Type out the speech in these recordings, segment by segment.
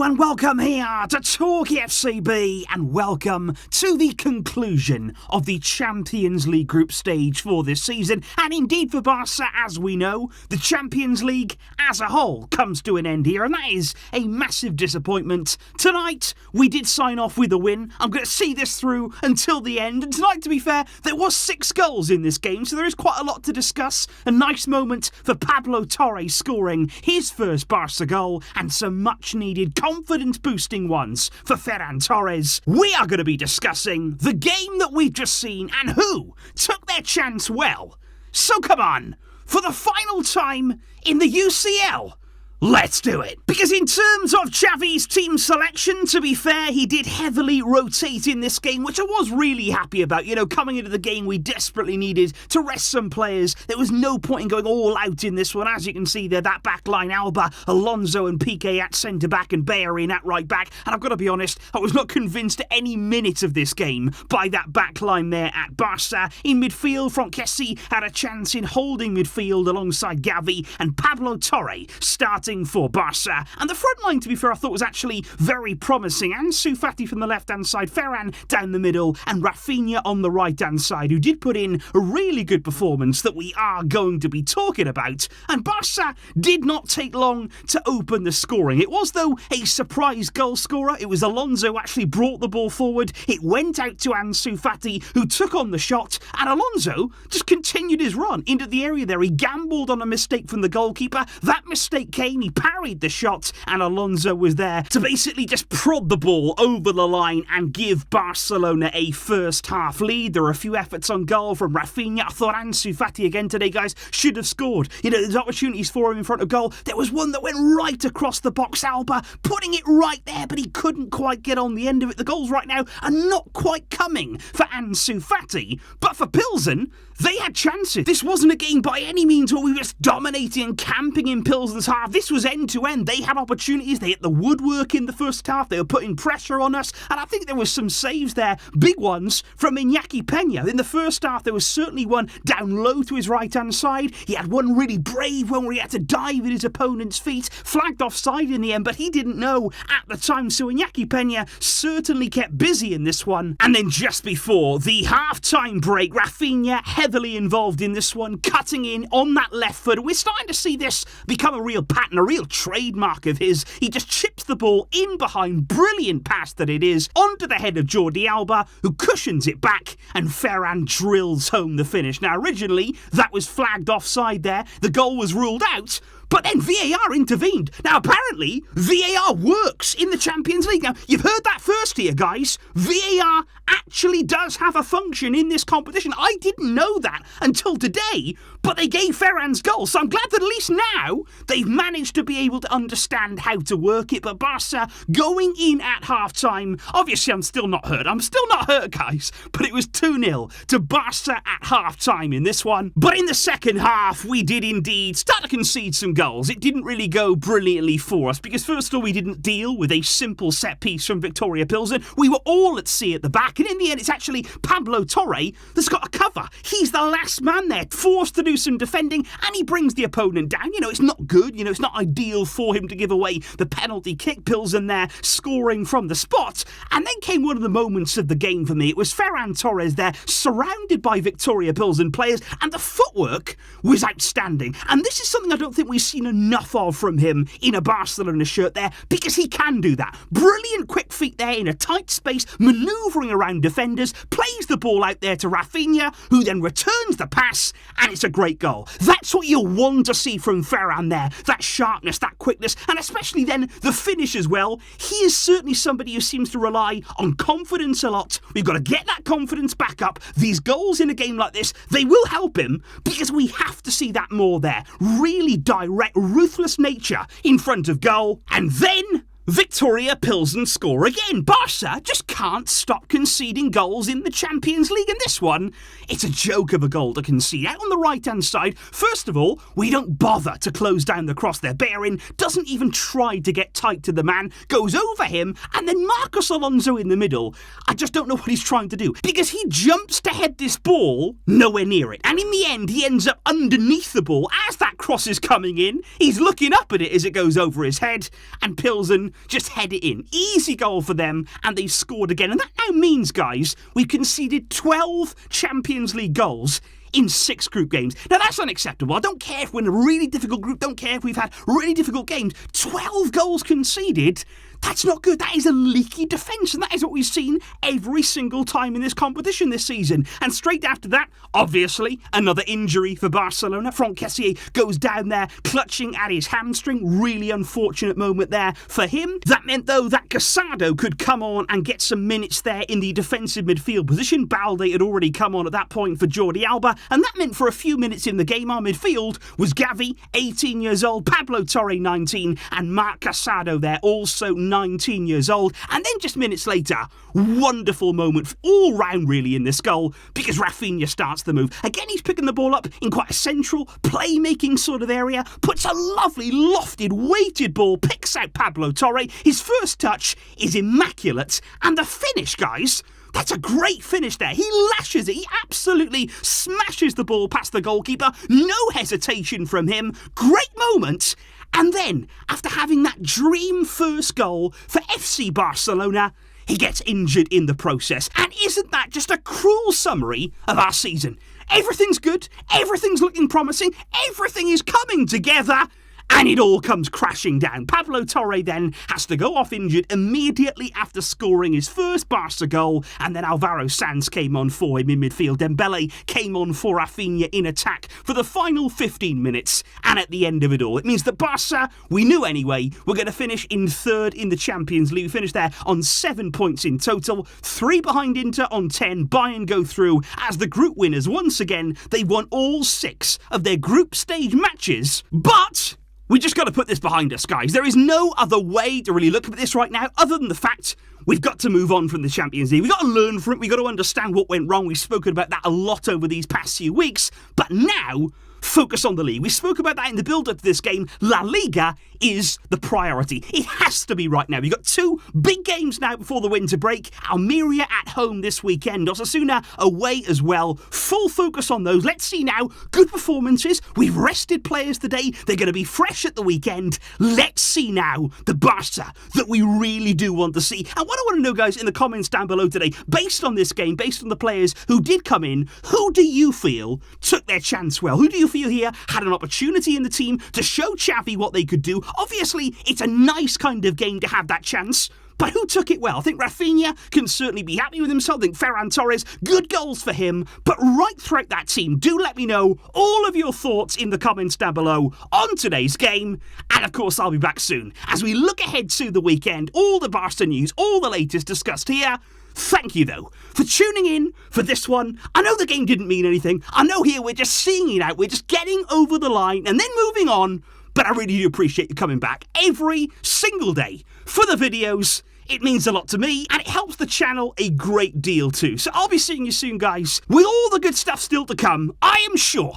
and welcome here to TalkFCB, and welcome to the conclusion of the Champions League group stage for this season. And indeed for Barça, as we know, the Champions League as a whole comes to an end here, and that is a massive disappointment. Tonight, we did sign off with a win. I'm going to see this through until the end, and tonight, to be fair, there was 6 goals in this game, so there is quite a lot to discuss. A nice moment for Pablo Torres scoring his first Barça goal, and some much needed confidence-boosting ones for Ferran Torres. We are going to be discussing the game that we've just seen and who took their chance well. So come on, for the final time in the UCL, let's do it. Because in terms of Xavi's team selection, to be fair, he did heavily rotate in this game, which I was really happy about. You know, coming into the game, we desperately needed to rest some players. There was no point in going all out in this one. As you can see there, that back line, Alba, Alonso and Piqué at centre-back and Bayern at right-back. And I've got to be honest, I was not convinced any minute of this game by that back line there at Barça. In midfield, Frankesi had a chance in holding midfield alongside Xavi, and Pablo Torres starting for Barça. And the front line, to be fair, I thought was actually very promising. Ansu Fati from the left-hand side, Ferran down the middle, and Rafinha on the right-hand side, who did put in a really good performance that we are going to be talking about. And Barça did not take long to open the scoring. It was, though, a surprise goal scorer. It was Alonso who actually brought the ball forward. It went out to Ansu Fati, who took on the shot, and Alonso just continued his run into the area there. He gambled on a mistake from the goalkeeper. That mistake came. He parried the shot, and Alonso was there to basically just prod the ball over the line and give Barcelona a first half lead. There were a few efforts on goal from Rafinha. I thought Ansu Fati again today, guys, should have scored. You know, there's opportunities for him in front of goal. There was one that went right across the box. Alba putting it right there, but he couldn't quite get on the end of it. The goals right now are not quite coming for Ansu Fati, but for Plzen, they had chances. This wasn't a game by any means where we were just dominating and camping in Plzen's half. This was end-to-end. They had opportunities. They hit the woodwork in the first half. They were putting pressure on us. And I think there was some saves there, big ones, from Iñaki Peña. In the first half, there was certainly one down low to his right-hand side. He had one really brave one where he had to dive at his opponent's feet. Flagged offside in the end, but he didn't know at the time. So Iñaki Peña certainly kept busy in this one. And then just before the half-time break, Rafinha heavily involved in this one, cutting in on that left foot. We're starting to see this become a real pattern, a real trademark of his. He just chips the ball in behind, brilliant pass that it is, onto the head of Jordi Alba, who cushions it back, and Ferran drills home the finish. Now, originally, that was flagged offside there. The goal was ruled out, but then VAR intervened. Now, apparently, VAR works in the Champions League. Now, you've heard that first here, guys. VAR actually does have a function in this competition. I didn't know that until today, but they gave Ferran's goal. So I'm glad that at least now they've managed to be able to understand how to work it. But Barça going in at half-time, obviously I'm still not hurt. I'm still not hurt, guys. But it was 2-0 to Barça at half-time in this one. But in the second half, we did indeed start to concede some goals. It didn't really go brilliantly for us because first of all, we didn't deal with a simple set piece from Viktoria Plzen. We were all at sea at the back, and in the end, it's actually Pablo Torres that's got a cover. He's the last man there, forced to do some defending, and he brings the opponent down. You know, it's not good. You know, it's not ideal for him to give away the penalty kick. Plzen there scoring from the spot. And then came one of the moments of the game for me. It was Ferran Torres there, surrounded by Viktoria Plzen players, and the footwork was outstanding. And this is something I don't think we've seen enough of from him in a Barcelona shirt there, because he can do that. Brilliant quick feet there in a tight space, manoeuvring around defenders, plays the ball out there to Rafinha, who then returns the pass, and it's a great goal. That's what you'll want to see from Ferran there, that sharpness, that quickness, and especially then the finish as well. He is certainly somebody who seems to rely on confidence a lot. We've got to get that confidence back up. These goals in a game like this, they will help him, because we have to see that more there. Really direct, ruthless nature in front of goal. And then Viktoria Plzen score again. Barça just can't stop conceding goals in the Champions League, and this one, it's a joke of a goal to concede. Out on the right-hand side, first of all, we don't bother to close down the cross there. Bayern doesn't even try to get tight to the man, goes over him, and then Marcos Alonso in the middle. I just don't know what he's trying to do, because he jumps to head this ball nowhere near it. And in the end, he ends up underneath the ball as that cross is coming in. He's looking up at it as it goes over his head, and Plzen just head it in. Easy goal for them, and they've scored again. And that now means, guys, we've conceded 12 Champions League goals in 6 group games. Now, that's unacceptable. I don't care if we're in a really difficult group, don't care if we've had really difficult games. 12 goals conceded, that's not good. That is a leaky defence, and that is what we've seen every single time in this competition this season. And straight after that, obviously, another injury for Barcelona. Franck Kessié goes down there, clutching at his hamstring. Really unfortunate moment there for him. That meant, though, that Casado could come on and get some minutes there in the defensive midfield position. Balde had already come on at that point for Jordi Alba, and that meant for a few minutes in the game, our midfield was Xavi, 18 years old, Pablo Torres, 19, and Marc Casado there, also 19 years old. And then just minutes later, wonderful moment all round really in this goal, because Rafinha starts the move. Again, he's picking the ball up in quite a central playmaking sort of area, puts a lovely lofted weighted ball, picks out Pablo Torres. His first touch is immaculate, and the finish, guys, that's a great finish there. He lashes it. He absolutely smashes the ball past the goalkeeper. No hesitation from him. Great moment. And then, after having that dream first goal for FC Barcelona, he gets injured in the process. And isn't that just a cruel summary of our season? Everything's good. Everything's looking promising. Everything is coming together. And it all comes crashing down. Pablo Torres then has to go off injured immediately after scoring his first Barca goal, and then Alvaro Sanz came on for him in midfield. Dembele came on for Rafinha in attack for the final 15 minutes, and at the end of it all, it means that Barca, we knew anyway, we're going to finish in 3rd in the Champions League. We finished there on 7 points in total, 3 behind Inter on 10. Bayern go through as the group winners. Once again, they won all 6 of their group stage matches, but we just got to put this behind us, guys. There is no other way to really look at this right now other than the fact we've got to move on from the Champions League. We've got to learn from it. We've got to understand what went wrong. We've spoken about that a lot over these past few weeks. But now, focus on the league. We spoke about that in the build-up to this game. La Liga is the priority. It has to be right now. We've got 2 big games now before the winter break. Almeria at home this weekend. Osasuna away as well. Full focus on those. Let's see now. Good performances. We've rested players today. They're going to be fresh at the weekend. Let's see now the Barca that we really do want to see. And what I want to know, guys, in the comments down below today, based on this game, based on the players who did come in, who do you feel took their chance well? Who do you feel here had an opportunity in the team to show Xavi what they could do? Obviously, it's a nice kind of game to have that chance, but who took it well? I think Rafinha can certainly be happy with himself. I think Ferran Torres, good goals for him. But right throughout that team, do let me know all of your thoughts in the comments down below on today's game. And of course, I'll be back soon as we look ahead to the weekend. All the Barca news, all the latest discussed here. Thank you, though, for tuning in for this one. I know the game didn't mean anything. I know here we're just seeing it out. We're just getting over the line and then moving on. But I really do appreciate you coming back every single day for the videos. It means a lot to me, and it helps the channel a great deal too. So I'll be seeing you soon, guys, with all the good stuff still to come, I am sure.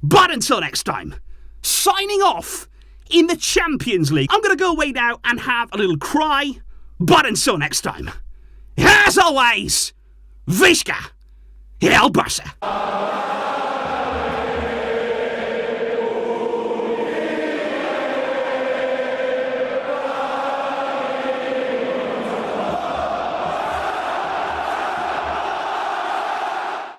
But until next time, signing off in the Champions League. I'm going to go away now and have a little cry. But until next time, as always, Visca, El Barça.